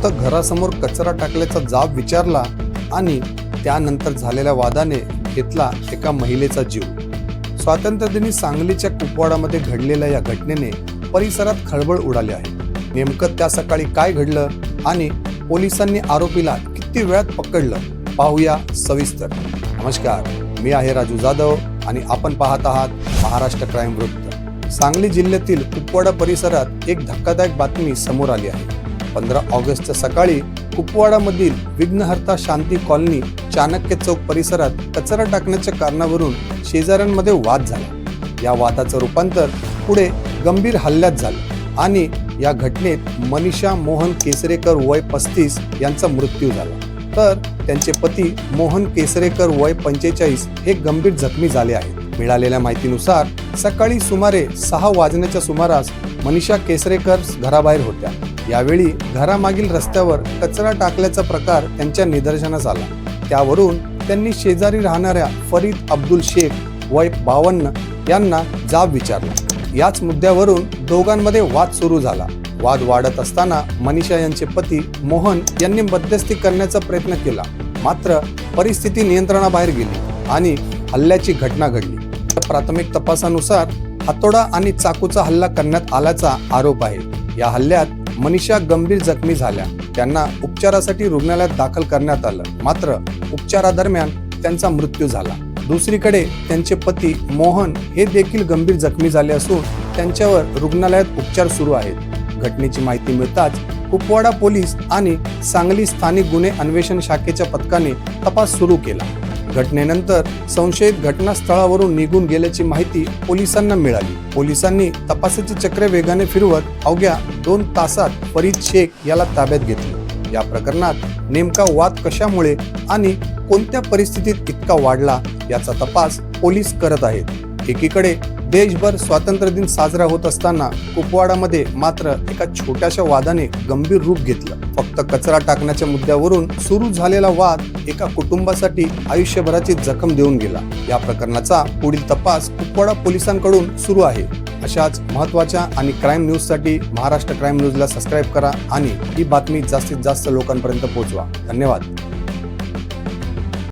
फक्त घरासमोर कचरा टाकल्याचा जाब विचारला आणि त्यानंतर झालेल्या वादाने घेतला एका महिलेचा जीव। स्वातंत्र्यदिनी सांगलीच्या कुपवाडामध्ये घडलेल्या या घटनेने परिसरात खळबळ उडाली आहे। नेमकं त्या सकाळी काय घडलं आणि पोलिसांनी आरोपीला किती वेळात पकडलं पाहूया सविस्तर। नमस्कार, मी आहे राजू जाधव आणि आपण पाहत आहात महाराष्ट्र क्राईम वृत्त। सांगली जिल्ह्यातील कुपवाडा परिसरात एक धक्कादायक बातमी समोर आली आहे। 15 ऑगस्टच्या सकाळी कुपवाडामधील विघ्नहर्ता शांती कॉलनी चाणक्य चौक परिसरात कचरा टाकण्याच्या कारणावरून शेजाऱ्यांमध्ये वाद झाला। या वादाचं रूपांतर पुढे गंभीर हल्ल्यात झालं आणि या घटनेत मनीषा मोहन केसरेकर वय 35 यांचा मृत्यू झाला, तर त्यांचे पती मोहन केसरेकर वय 45 हे गंभीर जखमी झाले आहेत। मिळालेल्या माहितीनुसार सकाळी सुमारे 6 वाजण्याच्या सुमारास मनीषा केसरेकर घराबाहेर होत्या। यावेळी घरामागील रस्त्यावर कचरा टाकल्याचा प्रकार त्यांच्या निदर्शनास आला। त्यावरून त्यांनी शेजारी राहणाऱ्या फरीद अब्दुल शेख वय 52 यांना जाब विचारला। याच मुद्द्यावरून दोघांमध्ये वाद सुरू झाला। वाद वाढत असताना मनीषा यांचे पती मोहन यांनी मध्यस्थी करण्याचा प्रयत्न केला, मात्र परिस्थिती नियंत्रणाबाहेर गेली आणि हल्ल्याची घटना घडली। प्राथमिक तपासानुसार हातोडा आणि चाकूचा हल्ला करण्यात आल्याचा आरोप आहे। या हल्ल्यात मनीषा गंभीर जखमी झाल्या। त्यांना उपचारासाठी रुग्णालयात दाखल करण्यात आलं, मात्र उपचारादरम्यान त्यांचा मृत्यू झाला। दुसरीकडे त्यांचे पती मोहन हे देखील गंभीर जखमी झाले असून त्यांच्यावर रुग्णालयात उपचार सुरू आहेत। घटनेची माहिती मिळताच कुपवाडा पोलीस आणि सांगली स्थानिक गुन्हे अन्वेषण शाखेच्या पथकाने तपास सुरू केला। घटनेनंतर संशयित घटनास्थळावरून निघून गेल्याची माहिती पोलिसांना मिळाली। पोलिसांनी तपासाची चक्रे वेगाने फिरवत अवघ्या 2 तासात फरीद शेख याला ताब्यात घेतले। या प्रकरणात नेमका वाद कशामुळे आणि कोणत्या परिस्थितीत इतका वाढला याचा तपास पोलीस करत आहेत। एकीकडे देशभर स्वातंत्र्य दिन साजरा होत असताना कुपवाडामध्ये मात्र एका छोट्याशा वादाने गंभीर रूप घेतलं। फक्त कचरा टाकण्याच्या मुद्द्यावरून सुरू झालेला वाद एका कुटुंबासाठी आयुष्यभराची जखम देऊन गेला। या प्रकरणाचा पुढील तपास कुपवाडा पोलिसांकडून सुरू आहे। अशाच महत्त्वाच्या आणि क्राईम न्यूजसाठी महाराष्ट्र क्राईम न्यूजला सबस्क्राईब करा आणि ही बातमी जास्तीत जास्त लोकांपर्यंत पोहोचवा। धन्यवाद।